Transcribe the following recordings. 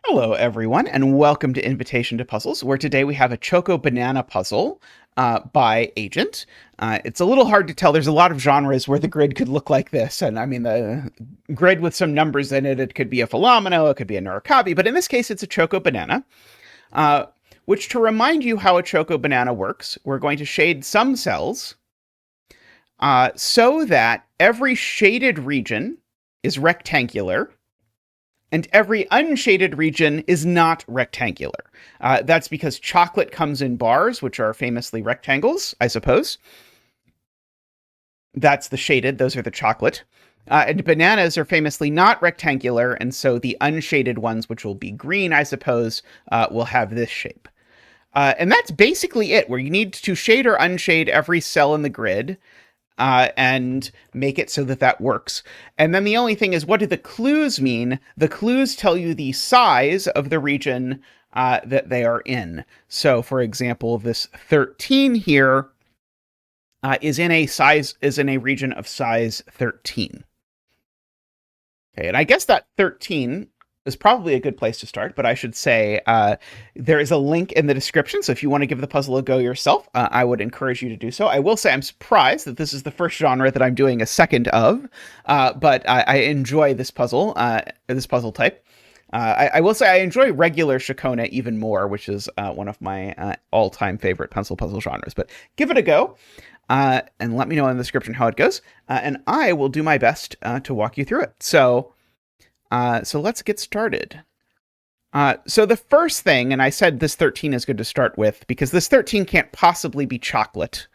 Hello, everyone, and welcome to Invitation to Puzzles, where today we have a Choco Banana puzzle by Agent. It's a little hard to tell. There's a lot of genres where the grid could look like this, and I mean, the grid with some numbers in it, it could be a Philomeno, it could be a Nurikabe, but in this case, it's a Choco Banana, which, to remind you how a Choco Banana works, we're going to shade some cells so that every shaded region is rectangular, and every unshaded region is not rectangular. That's because chocolate comes in bars, which are famously rectangles, I suppose. That's the shaded, those are the chocolate. And bananas are famously not rectangular, and so the unshaded ones, which will be green, I suppose, will have this shape. And that's basically it, where you need to shade or unshade every cell in the grid, and make it so that that works. And then the only thing is, what do the clues mean? The clues tell you the size of the region that they are in. So, for example, this 13 here is in a region of size 13. Okay, and I guess that 13 is probably a good place to start, but I should say there is a link in the description, so if you want to give the puzzle a go yourself, I would encourage you to do so. I will say I'm surprised that this is the first genre that I'm doing a second of, but I enjoy this puzzle type. I will say I enjoy regular Shakona even more, which is one of my all-time favorite pencil puzzle genres, but give it a go. And let me know in the description how it goes, and I will do my best to walk you through it. So let's get started. So the first thing, and I said this 13 is good to start with, because this 13 can't possibly be chocolate.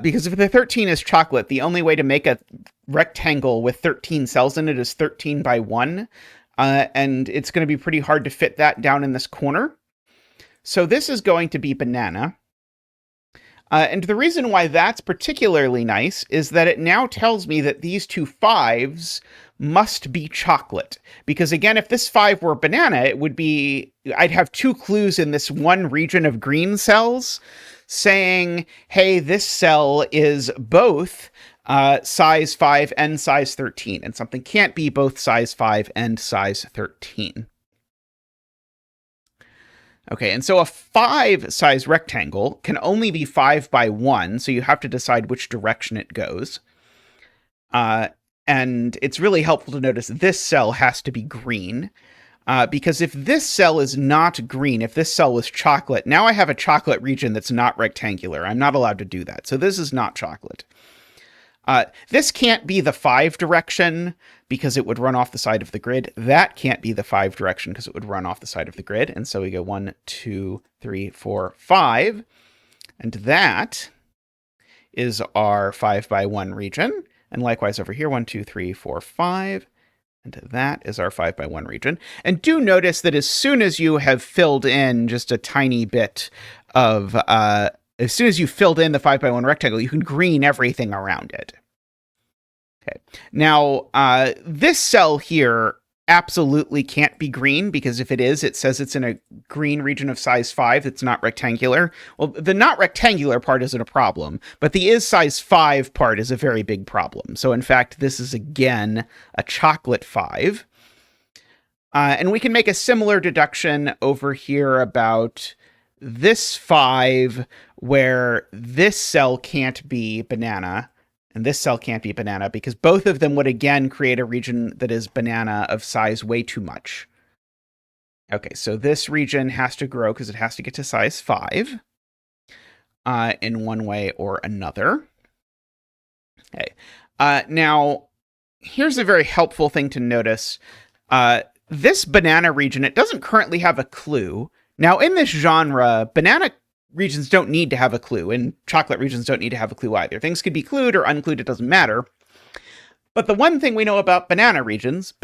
Because if the 13 is chocolate, the only way to make a rectangle with 13 cells in it is 13 by 1, and it's going to be pretty hard to fit that down in this corner. So this is going to be banana. And the reason why that's particularly nice is that it now tells me that these two 5s must be chocolate. Because again, if this 5 were banana, I'd have two clues in this one region of green cells saying, hey, this cell is both size 5 and size 13. And something can't be both size 5 and size 13. Okay, and so a 5 size rectangle can only be 5 by 1, so you have to decide which direction it goes. And it's really helpful to notice this cell has to be green, because if this cell is not green, if this cell was chocolate, now I have a chocolate region that's not rectangular. I'm not allowed to do that, so this is not chocolate. This can't be the 5 direction because it would run off the side of the grid. That can't be the 5 direction because it would run off the side of the grid. And so we go 1, 2, 3, 4, 5. And that is our 5 by 1 region. And likewise over here, 1, 2, 3, 4, 5. And that is our 5 by 1 region. And do notice that as soon as you have filled in just a tiny bit of as soon as you filled in the 5 by 1 rectangle, you can green everything around it. Okay. Now, this cell here absolutely can't be green, because if it is, it says it's in a green region of size 5 that's not rectangular. Well, the not rectangular part isn't a problem, but the is size 5 part is a very big problem. So in fact, this is again a chocolate 5. And we can make a similar deduction over here about this 5, where this cell can't be banana, and this cell can't be banana, because both of them would again create a region that is banana of size way too much. Okay, so this region has to grow because it has to get to size 5 in one way or another. Okay, now here's a very helpful thing to notice. This banana region, it doesn't currently have a clue. Now, in this genre, banana regions don't need to have a clue, and chocolate regions don't need to have a clue either. Things could be clued or unclued, it doesn't matter. But the one thing we know about banana regions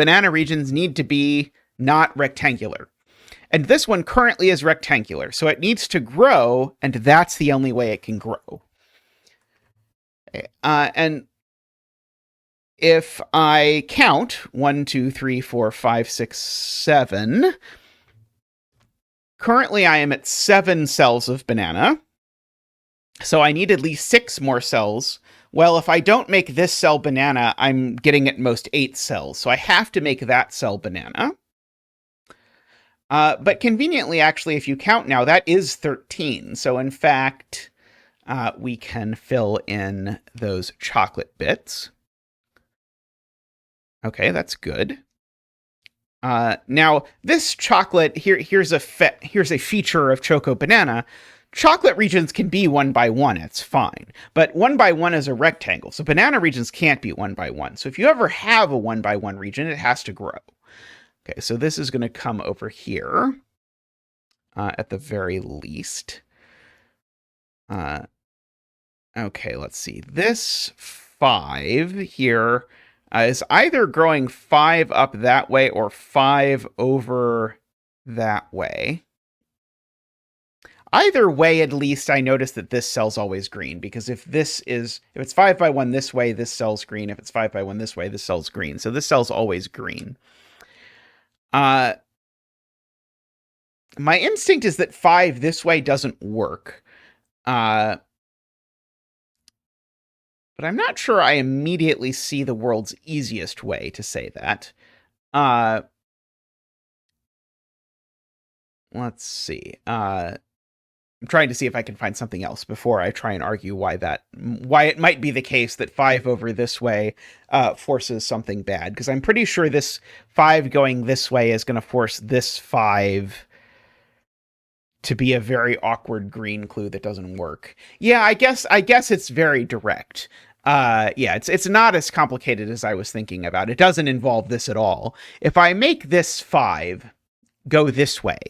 need to be not rectangular. And this one currently is rectangular, so it needs to grow, and that's the only way it can grow. Okay, and if I count 1, 2, 3, 4, 5, 6, 7... Currently, I am at 7 cells of banana, so I need at least 6 more cells. Well, if I don't make this cell banana, I'm getting at most 8 cells, so I have to make that cell banana. But conveniently, actually, if you count now, that is 13. So in fact, we can fill in those chocolate bits. Okay, that's good. Now, this chocolate, here's a feature of Choco Banana. Chocolate regions can be 1 by 1, it's fine. But 1 by 1 is a rectangle, so banana regions can't be 1 by 1. So if you ever have a 1 by 1 region, it has to grow. Okay, so this is going to come over here at the very least. Okay, let's see. This 5 here is either growing 5 up that way or 5 over that way. Either way, at least, I notice that this cell's always green, because if it's 5 by 1 this way, this cell's green. If it's 5 by 1 this way, this cell's green. So this cell's always green. My instinct is that 5 this way doesn't work. But I'm not sure I immediately see the world's easiest way to say that. Let's see. I'm trying to see if I can find something else before I try and argue why it might be the case that 5 over this way forces something bad. Because I'm pretty sure this 5 going this way is going to force this 5 to be a very awkward green clue that doesn't work. Yeah, I guess it's very direct. Yeah, it's not as complicated as I was thinking about. It doesn't involve this at all. If I make this 5 go this way,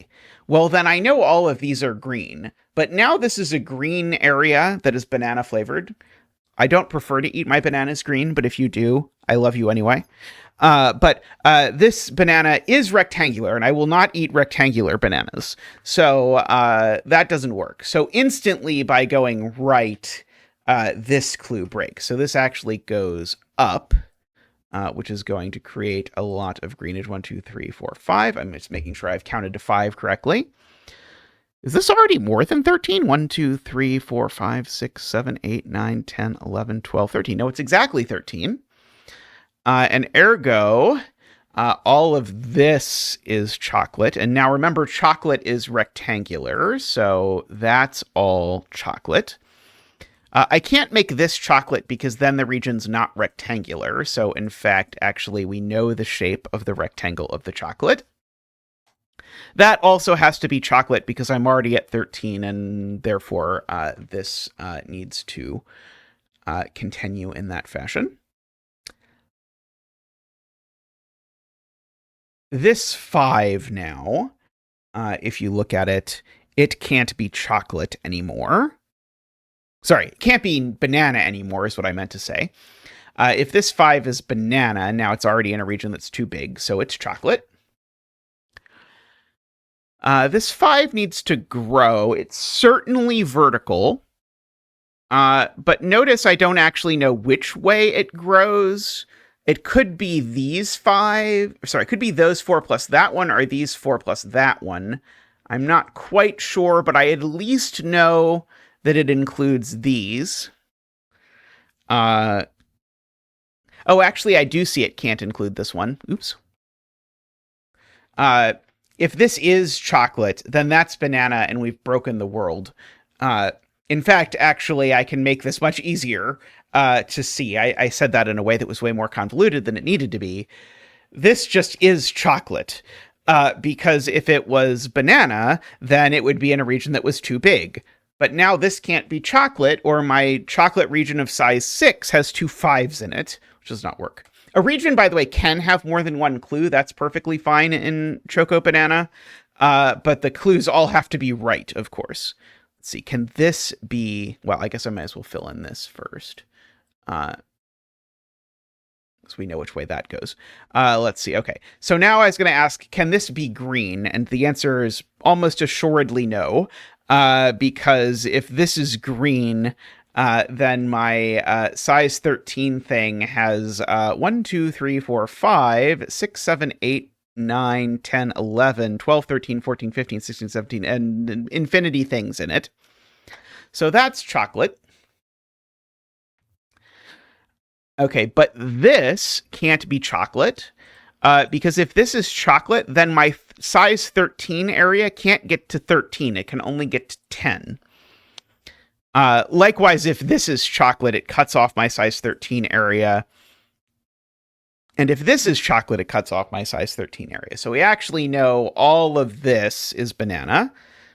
well, then I know all of these are green. But now this is a green area that is banana flavored. I don't prefer to eat my bananas green, but if you do, I love you anyway. But this banana is rectangular, and I will not eat rectangular bananas. So that doesn't work. So instantly, by going right, this clue breaks. So this actually goes up, which is going to create a lot of greenage. 1, 2, 3, 4, 5. I'm just making sure I've counted to 5 correctly. Is this already more than 13? 1, 2, 3, 4, 5, 6, 7, 8, 9, 10, 11, 12, 13. No, it's exactly 13. And ergo, all of this is chocolate. And now remember, chocolate is rectangular, so that's all chocolate. I can't make this chocolate because then the region's not rectangular. So in fact, actually, we know the shape of the rectangle of the chocolate. That also has to be chocolate because I'm already at 13, and therefore this needs to continue in that fashion. This 5 now, if you look at it, it can't be chocolate anymore. Sorry, it can't be banana anymore is what I meant to say. If this 5 is banana, now it's already in a region that's too big, so it's chocolate. This 5 needs to grow. It's certainly vertical. But notice I don't actually know which way it grows. It could be these 5. Sorry, it could be those 4 plus that one, or these 4 plus that one. I'm not quite sure, but I at least know that it includes these. Oh, actually, I do see it can't include this one. Oops. If this is chocolate, then that's banana, and we've broken the world. In fact, actually, I can make this much easier to see. I said that in a way that was way more convoluted than it needed to be. This just is chocolate. Because if it was banana, then it would be in a region that was too big. But now this can't be chocolate, or my chocolate region of size 6 has 2 5s in it, which does not work. A region, by the way, can have more than one clue. That's perfectly fine in Choco Banana. But the clues all have to be right, of course. Let's see. Can this be... Well, I guess I might as well fill in this first. So we know which way that goes. Let's see. Okay. So now I was going to ask, can this be green? And the answer is almost assuredly no. Because if this is green... then my size 13 thing has 1, 2, 3, 4, 5, 6, 7, 8, 9, 10, 11, 12, 13, 14, 15, 16, 17, and infinity things in it. So that's chocolate. Okay, but this can't be chocolate. Because if this is chocolate, then my size 13 area can't get to 13. It can only get to 10. Likewise, if this is chocolate, it cuts off my size 13 area. And if this is chocolate, it cuts off my size 13 area. So we actually know all of this is banana.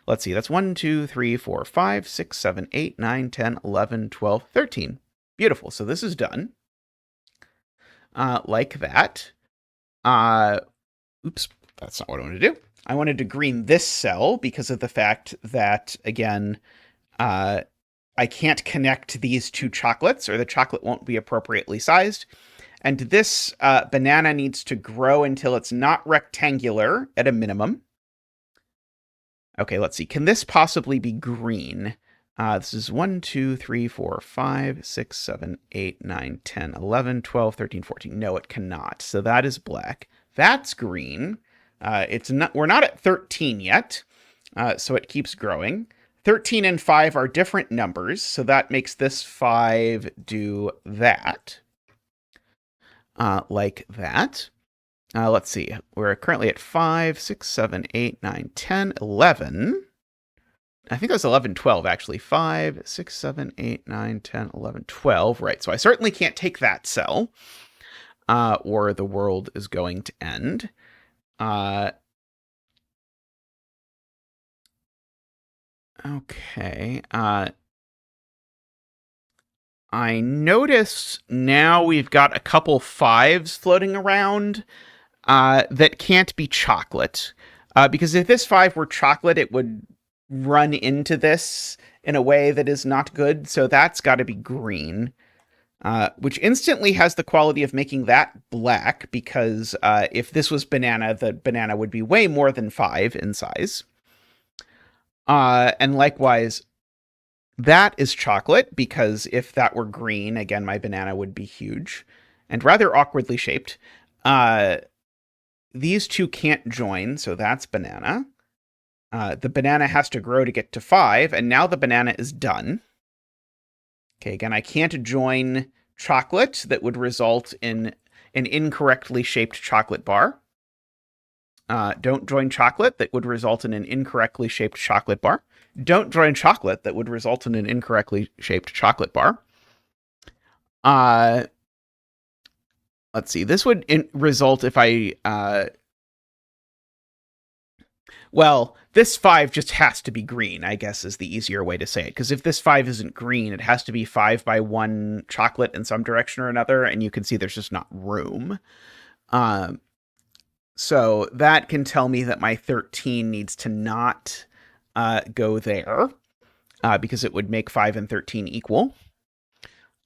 Let's see, that's 1, 2, 3, 4, 5, 6, 7, 8, 9, 10, 11, 12, 13. Beautiful. So this is done. Like that. Oops, that's not what I wanted to do. I wanted to green this cell because of the fact that, again, I can't connect these two chocolates, or the chocolate won't be appropriately sized. And this banana needs to grow until it's not rectangular at a minimum. Okay, let's see. Can this possibly be green? This is 1, 2, 3, 4, 5, 6, 7, 8, 9, 10, 11, 12, 13, 14. No, it cannot. So that is black. That's green. It's not. We're not at 13 yet, so it keeps growing. 13 and 5 are different numbers, so that makes this 5 do that. Like that. Let's see. We're currently at 5, 6, 7, 8, 9, 10, 11. I think that's 11, 12, actually. 5, 6, 7, 8, 9, 10, 11, 12. Right, so I certainly can't take that cell, or the world is going to end. Okay. I notice now we've got a couple 5s floating around that can't be chocolate. Because if this 5 were chocolate, it would run into this in a way that is not good. So that's got to be green, which instantly has the quality of making that black, because if this was banana, the banana would be way more than 5 in size. And likewise, that is chocolate, because if that were green, again, my banana would be huge and rather awkwardly shaped. These two can't join, so that's banana. The banana has to grow to get to 5, and now the banana is done. Okay, again, I can't join chocolate. That would result in an incorrectly shaped chocolate bar. Don't join chocolate. That would result in an incorrectly shaped chocolate bar. Don't join chocolate. That would result in an incorrectly shaped chocolate bar. Let's see. This would result if I... well, this 5 just has to be green, I guess, is the easier way to say it. Because if this 5 isn't green, it has to be 5 by 1 chocolate in some direction or another, and you can see there's just not room. So that can tell me that my 13 needs to not go there, because it would make 5 and 13 equal.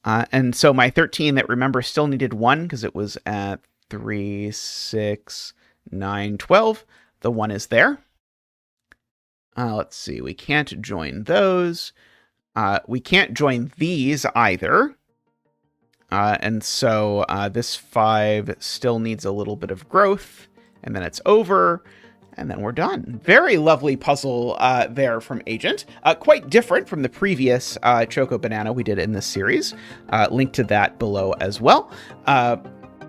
And so my 13 that, remember, still needed 1 because it was at 3, 6, 9, 12. The 1 is there. Let's see. We can't join those. We can't join these either. And so this 5 still needs a little bit of growth. And then it's over. And then we're done. Very lovely puzzle there from Agent. Quite different from the previous Choco Banana we did in this series. Link to that below as well.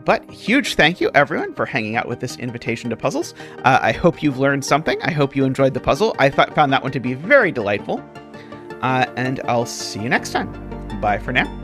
But huge thank you, everyone, for hanging out with this invitation to puzzles. I hope you've learned something. I hope you enjoyed the puzzle. I found that one to be very delightful. And I'll see you next time. Bye for now.